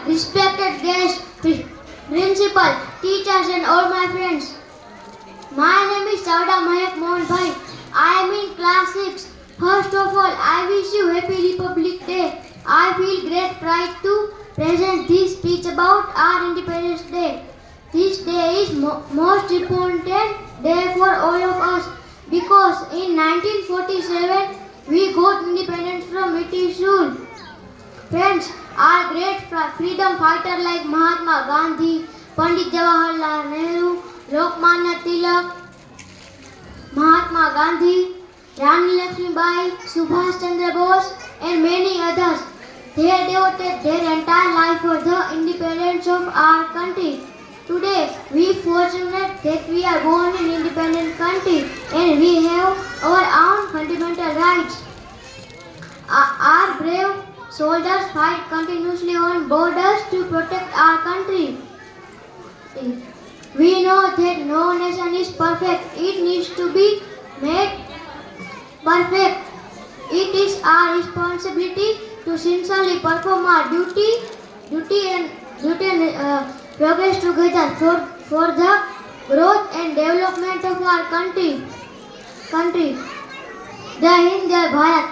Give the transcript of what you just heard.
respected guests, principal, teachers and all my friends. My name is Savda Mahek Mohan Bhai. I am in class 6. First of all, I wish you Happy Republic Day. I feel great pride to present this speech about our Independence Day. This day is most important day for all of us because in 1947 we got independence from British rule. Friends, our great freedom fighters like Mahatma Gandhi, Pandit Jawaharlal Nehru, Lokmanya Tilak, Mahatma Gandhi, Rani Lakshmibai, Subhash Chandra Bose and many others. They devoted their entire life for the independence of our country. Today, we fortunate that we are born in independent country and we have our own fundamental rights. Our brave soldiers fight continuously on borders to protect our country. We know that no nation is perfect. It needs to be made perfect. It is our responsibility to sincerely perform our duty and progress together for the growth and development of our country. Jai Hind, Jai Bharat.